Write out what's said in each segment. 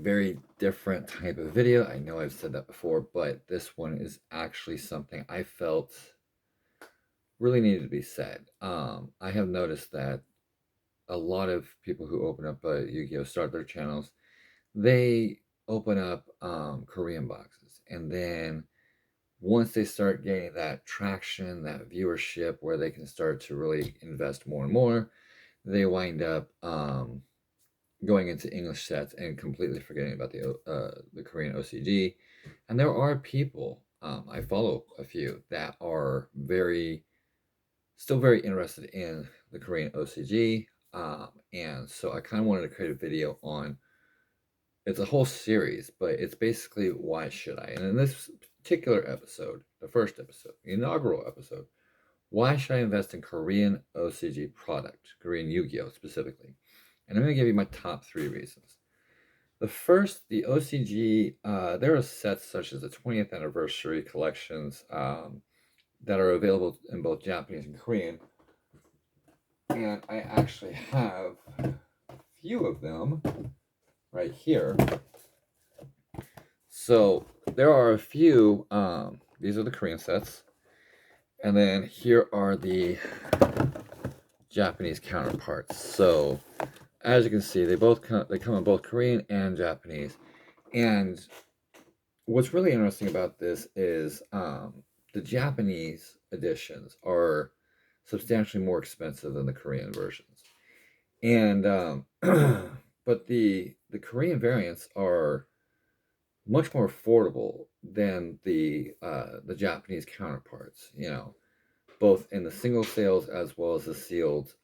very different type of video. I know I've said that before, but this one is actually something I felt really needed to be said. I have noticed that a lot of people who open up a Yu-Gi-Oh! Start their channels, they open up Korean boxes. And then once they start getting that traction, that viewership, where they can start to really invest more and more, they wind up going into English sets and completely forgetting about the Korean OCG. And there are people, I follow a few, that are still very interested in the Korean OCG. And so I kind of wanted to create a video on, it's a whole series, but it's basically why should I? And in this particular episode, the first episode, the inaugural episode, why should I invest in Korean OCG product, Korean Yu-Gi-Oh! Specifically? And I'm going to give you my top 3 reasons. The first, the OCG, there are sets such as the 20th anniversary collections that are available in both Japanese and Korean. And I actually have a few of them right here. So there are a few, these are the Korean sets. And then here are the Japanese counterparts. So as you can see, they come in both Korean and Japanese. And what's really interesting about this is the Japanese editions are substantially more expensive than the Korean versions. And but the Korean variants are much more affordable than the Japanese counterparts, both in the single sales as well as the sealed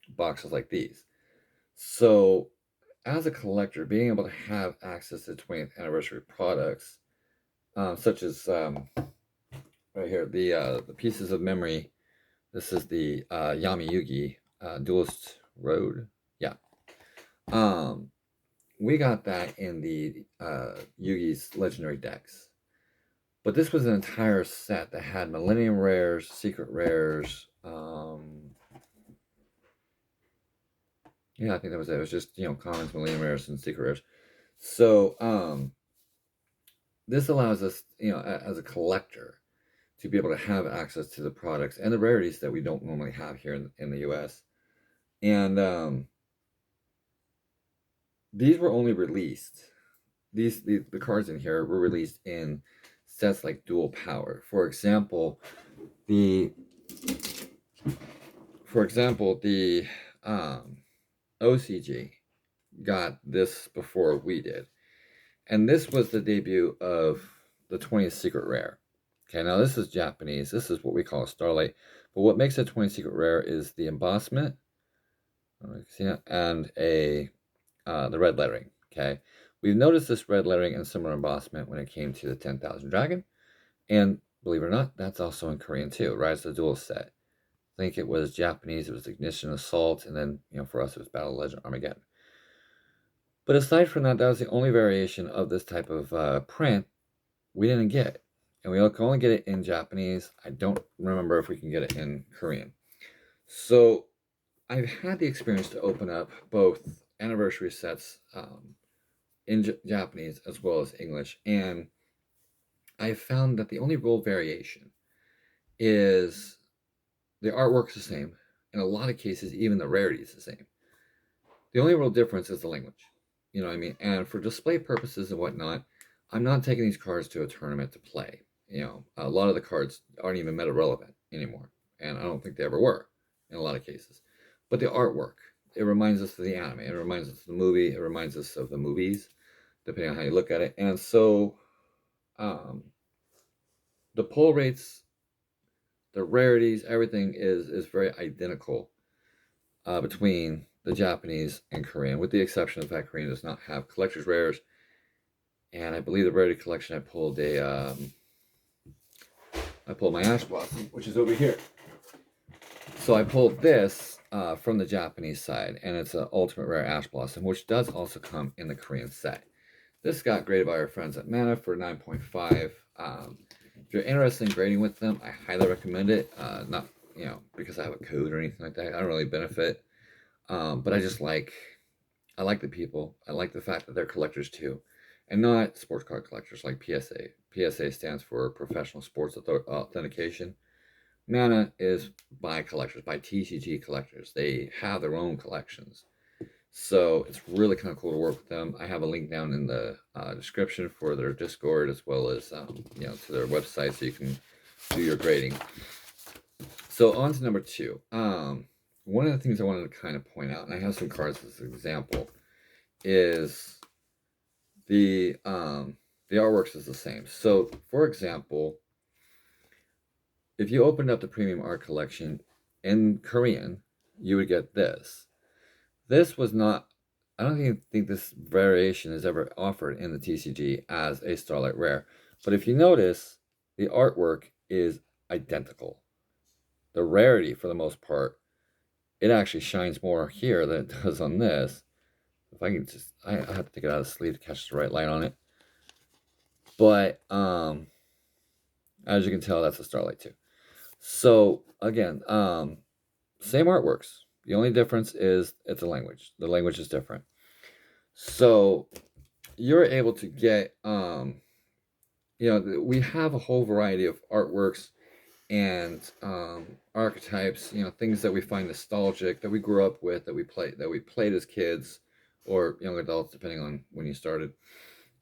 boxes like these. So as a collector, being able to have access to 20th anniversary products, such as right here, the pieces of memory. This is the Yami Yugi Duelist Road. Yeah. We got that in the Yugi's legendary decks. But this was an entire set that had Millennium Rares, Secret Rares. Yeah, I think that was it. It was just, commons, Millennium Rares, and Secret Rares. So this allows us, as a collector, to be able to have access to the products and the rarities that we don't normally have here in the US. And these were only released, the cards in here were released in sets like Dual Power. For example, the OCG got this before we did. And this was the debut of the 20th Secret Rare. Okay, now this is Japanese. This is what we call a Starlight. But what makes a 20th Secret Rare is the embossment, and the red lettering. Okay, we've noticed this red lettering and similar embossment when it came to the 10,000 Dragon. And believe it or not, that's also in Korean too. Rise of the Duel set. I think it was Japanese, it was Ignition Assault, and then, for us, it was Battle Legend Armageddon. But aside from that, that was the only variation of this type of print we didn't get. And we can only get it in Japanese. I don't remember if we can get it in Korean. So I've had the experience to open up both anniversary sets in Japanese as well as English. And I found that the only real variation is the artwork's the same. In a lot of cases, even the rarity is the same. The only real difference is the language. You know what I mean? And for display purposes and whatnot, I'm not taking these cards to a tournament to play. A lot of the cards aren't even meta relevant anymore. And I don't think they ever were in a lot of cases. But the artwork, it reminds us of the anime. It reminds us of the movie. It reminds us of the movies, depending on how you look at it. And so the pull rates, the rarities, everything is very identical between the Japanese and Korean, with the exception of the fact Korean does not have collector's rares. And I believe the rarity collection, I pulled my Ash Blossom, which is over here. So I pulled this from the Japanese side, and it's an Ultimate Rare Ash Blossom, which does also come in the Korean set. This got graded by our friends at Mana for 9.5. If you're interested in grading with them, I highly recommend it. Not, because I have a code or anything like that. I don't really benefit. But I I like the people. I like the fact that they're collectors too, and not sports card collectors like PSA. PSA stands for Professional Sports Authentication. Mana is by collectors, by TCG collectors. They have their own collections. So it's really kind of cool to work with them. I have a link down in the description for their Discord as well as to their website so you can do your grading. So on to number 2. One of the things I wanted to kind of point out, and I have some cards as an example, is the artworks is the same. So for example, if you opened up the premium art collection in Korean, you would get this. This was not, I don't even think this variation is ever offered in the TCG as a Starlight Rare. But if you notice, the artwork is identical. The rarity, for the most part, it actually shines more here than it does on this. If I can just, I have to take it out of the sleeve to catch the right light on it. But, as you can tell, that's a Starlight too. So, again, same artworks. The only difference is it's a language. The language is different. So you're able to get, we have a whole variety of artworks and archetypes, things that we find nostalgic, that we grew up with, that we played as kids or young adults, depending on when you started.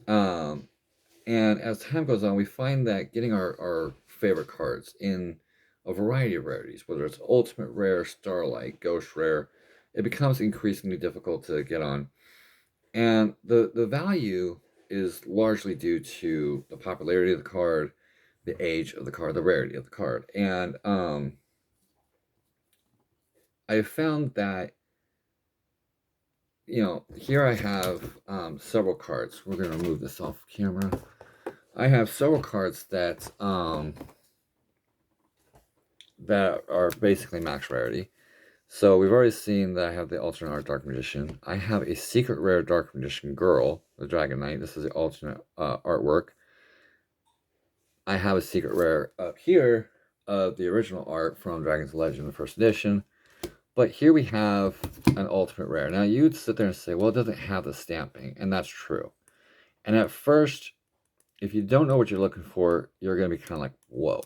And as time goes on, we find that getting our favorite cards in a variety of rarities, whether it's Ultimate Rare, Starlight, Ghost Rare, it becomes increasingly difficult to get on. And the value is largely due to the popularity of the card, the age of the card, the rarity of the card. And I found that, here I have several cards. We're going to move this off camera. I have several cards that are basically max rarity. So we've already seen that I have the alternate art Dark Magician. I have a secret rare Dark Magician girl, the Dragon Knight. This is the alternate artwork. I have a secret rare up here of the original art from Dragon's Legend, the first edition. But here we have an ultimate rare. Now you'd sit there and say, well, it doesn't have the stamping, and that's true. And at first, if you don't know what you're looking for, you're going to be kind of like, whoa.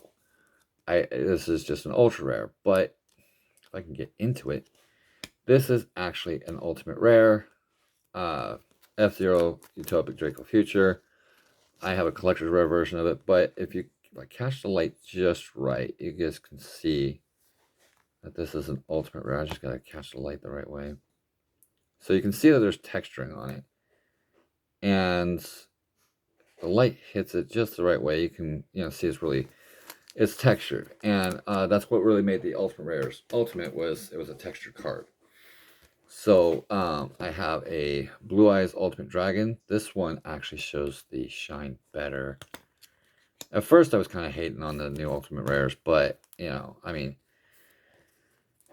This is just an ultra rare. But if I can get into it, this is actually an ultimate rare. F-Zero Utopic Draco Future. I have a collector's rare version of it, but if I catch the light just right, you guys can see that this is an ultimate rare. I just gotta catch the light the right way. So you can see that there's texturing on it. And the light hits it just the right way. You can, see it's textured. And that's what really made the ultimate rares ultimate, was it was a textured card. So I have a Blue Eyes Ultimate Dragon. This one actually shows the shine better. At first I was kind of hating on the new Ultimate Rares, but,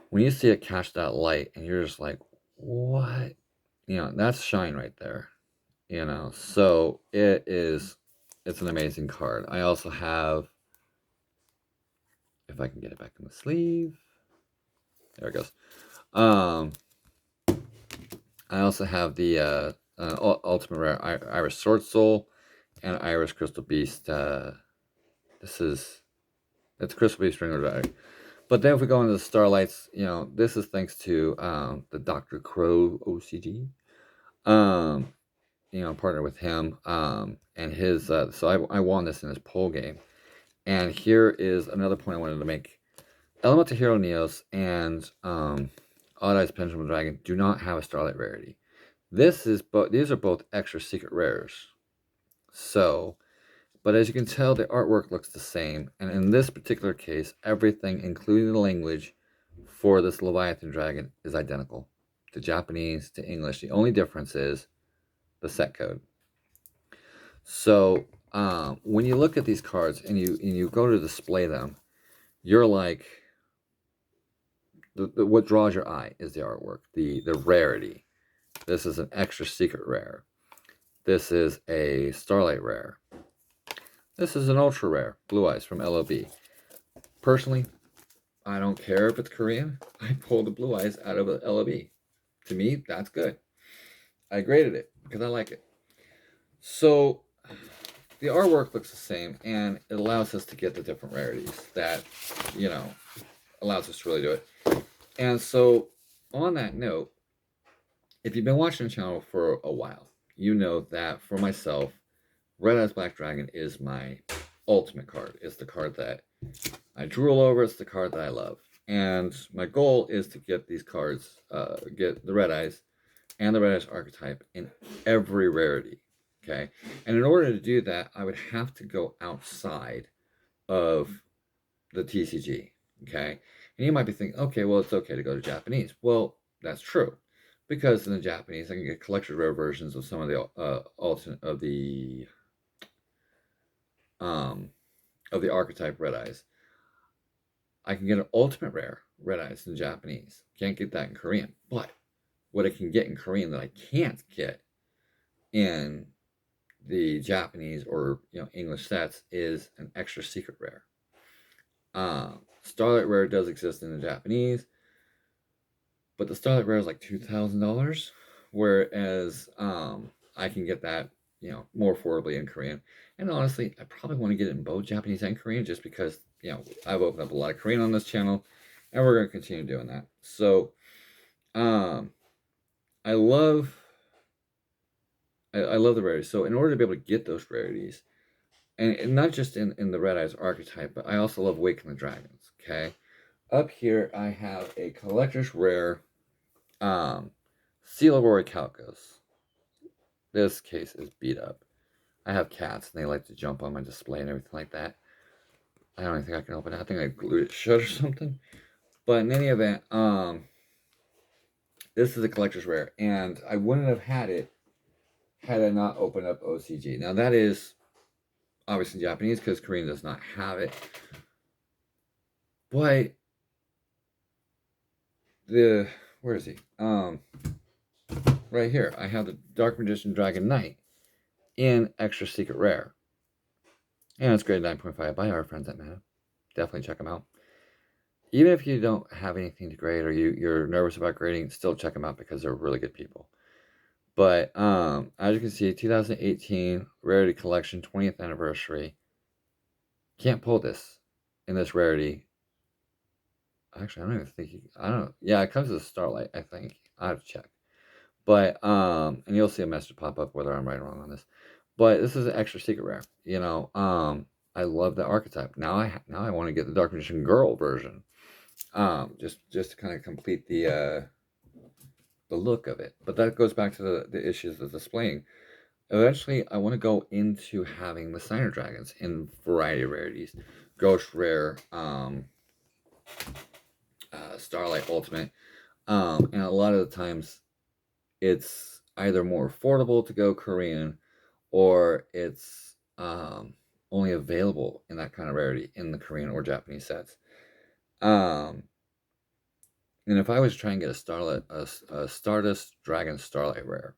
when you see it catch that light and you're just like, what? That's shine right there. So it's an amazing card. I also have, if I can get it back in the sleeve, there it goes. I also have the Ultimate Rare Iris Sword Soul and Iris Crystal Beast. It's Crystal Beast Ring of Dragon. But then if we go into the Starlights, this is thanks to the Dr. Crow OCG. Partner with him. And his, so I won this in his poll game. And here is another point I wanted to make. Elemental Hero Neos and Odd Eyes Pendulum Dragon do not have a Starlight rarity. These are both extra secret rares. So, but as you can tell, the artwork looks the same. And in this particular case, everything, including the language for this Leviathan Dragon, is identical to Japanese, to English. The only difference is the set code. So, when you look at these cards and you go to display them, you're like, what draws your eye is the artwork, the rarity. This is an extra secret rare. This is a Starlight rare. This is an ultra rare, Blue Eyes from LOB. Personally, I don't care if it's Korean. I pull the Blue Eyes out of the LOB. To me, that's good. I graded it because I like it. So the artwork looks the same, and it allows us to get the different rarities that, you know, allows us to really do it. And so, on that note, if you've been watching the channel for a while, you know that for myself, Red Eyes Black Dragon is my ultimate card. It's the card that I drool over. It's the card that I love. And my goal is to get these cards, get the Red Eyes and the Red Eyes archetype in every rarity. Okay. And in order to do that, I would have to go outside of the TCG. Okay. And you might be thinking, okay, well, it's okay to go to Japanese. Well, that's true. Because in the Japanese, I can get collector's rare versions of some of the of the archetype Red Eyes. I can get an ultimate rare Red Eyes in Japanese. Can't get that in Korean. But what I can get in Korean that I can't get in the Japanese or English sets is an extra secret rare. Starlight Rare does exist in the Japanese, but the Starlight Rare is like $2,000, whereas I can get that more affordably in Korean. And honestly, I probably want to get it in both Japanese and Korean just because I've opened up a lot of Korean on this channel, and we're going to continue doing that. So I love the rarities. So in order to be able to get those rarities, and not just in the Red Eyes archetype, but I also love Waking the Dragons. Okay, up here I have a collector's rare Seal of Orichalcos. This case is beat up. I have cats and they like to jump on my display and everything like that. I don't even think I can open it. I think I glued it shut or something. But in any event, this is a collector's rare, and I wouldn't have had it had I not opened up OCG. Now that is obviously Japanese because Korean does not have it. But where is he? Right here, I have the Dark Magician Dragon Knight in extra secret rare. And it's graded 9.5 by our friends at Mana. Definitely check them out. Even if you don't have anything to grade or you're nervous about grading, still check them out because they're really good people. But as you can see, 2018 Rarity Collection 20th anniversary. Can't pull this in this rarity. Actually, I don't even think I don't know. Yeah, it comes with a Starlight, I think. I have to check. But and you'll see a message pop up whether I'm right or wrong on this. But this is an extra secret rare. I love the archetype. Now I want to get the Dark Magician Girl version. Just to kind of complete the look of it. But that goes back to the issues of displaying. Eventually, I want to go into having the Signer Dragons in variety of rarities. Ghost Rare, Starlight Ultimate. And a lot of the times, it's either more affordable to go Korean, or it's only available in that kind of rarity in the Korean or Japanese sets. And if I was trying to get a Stardust Dragon Starlight Rare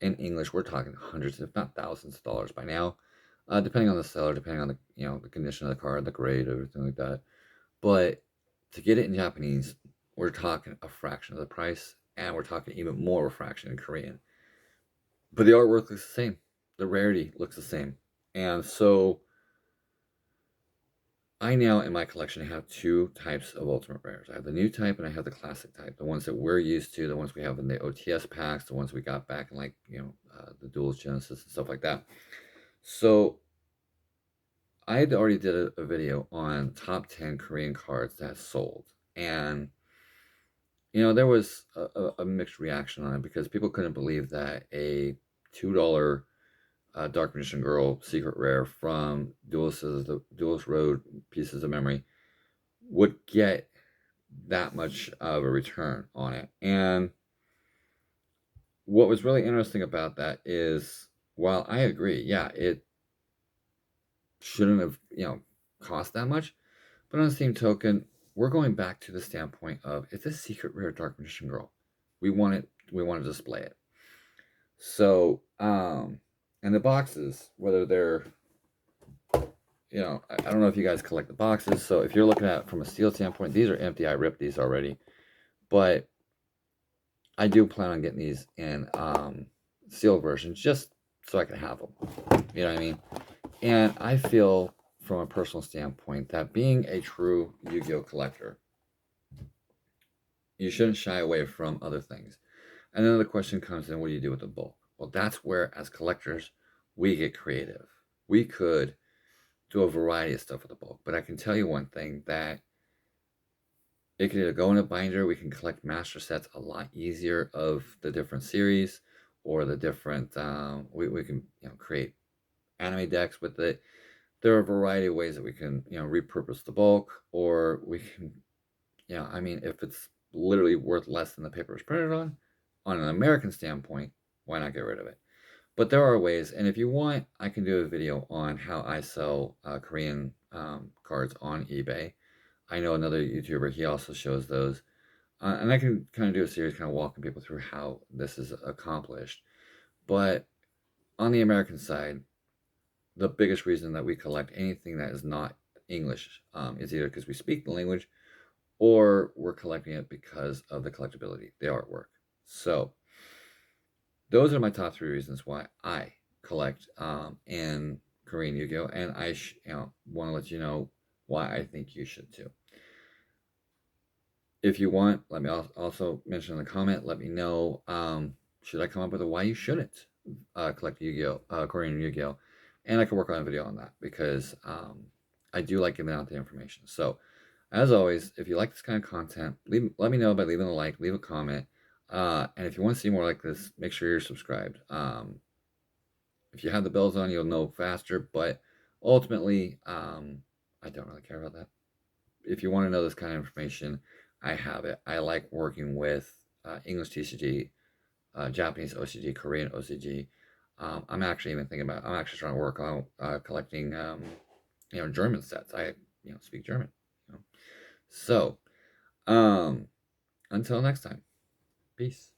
in English, we're talking hundreds, if not thousands of dollars by now, depending on the seller, depending on the condition of the card, the grade, everything like that. But to get it in Japanese, we're talking a fraction of the price, and we're talking even more of a fraction in Korean. But the artwork looks the same. The rarity looks the same. And so I now, in my collection, have two types of Ultimate Rares. I have the new type and I have the classic type. The ones that we're used to, the ones we have in the OTS packs, the ones we got back in the Duelist Genesis and stuff like that. So I had already did a video on top 10 Korean cards that sold. And, there was a mixed reaction on it because people couldn't believe that a $2 Dark Magician Girl secret rare from Duelist Road Pieces of Memory would get that much of a return on it. And what was really interesting about that is, while I agree, yeah, it shouldn't have cost that much, but on the same token, we're going back to the standpoint of, it's a secret rare Dark Magician Girl. We want to display it. So and the boxes, whether they're, I don't know if you guys collect the boxes. So if you're looking at it from a steel standpoint, these are empty. I ripped these already. But I do plan on getting these in sealed versions just so I can have them. You know what I mean? And I feel, from a personal standpoint, that being a true Yu-Gi-Oh collector, you shouldn't shy away from other things. And then the question comes in, what do you do with the bulk? Well, that's where, as collectors, we get creative. We could do a variety of stuff with the bulk, but I can tell you one thing, that it can either go in a binder, we can collect master sets a lot easier of the different series, or the different, we can, create anime decks with it. There are a variety of ways that we can, repurpose the bulk, or we can, I mean, if it's literally worth less than the paper it's printed on an American standpoint, why not get rid of it? But there are ways, and if you want, I can do a video on how I sell Korean cards on eBay. I know another YouTuber, he also shows those. And I can kind of do a series kind of walking people through how this is accomplished. But on the American side, the biggest reason that we collect anything that is not English is either because we speak the language, or we're collecting it because of the collectability, the artwork. So those are my top three reasons why I collect in Korean Yu-Gi-Oh! And I want to let you know why I think you should too. If you want, let me also mention in the comment, let me know, should I come up with a why you shouldn't collect Yu-Gi-Oh! Korean Yu-Gi-Oh! And I can work on a video on that, because I do like giving out the information. So, as always, if you like this kind of content, let me know by leaving a like, leave a comment. And if you want to see more like this, make sure you're subscribed. If you have the bells on, you'll know faster, but ultimately, I don't really care about that. If you want to know this kind of information, I have it. I like working with English TCG, Japanese OCG, Korean OCG. I'm actually even thinking about, I'm actually trying to work on collecting, German sets. I, speak German. So, until next time, peace.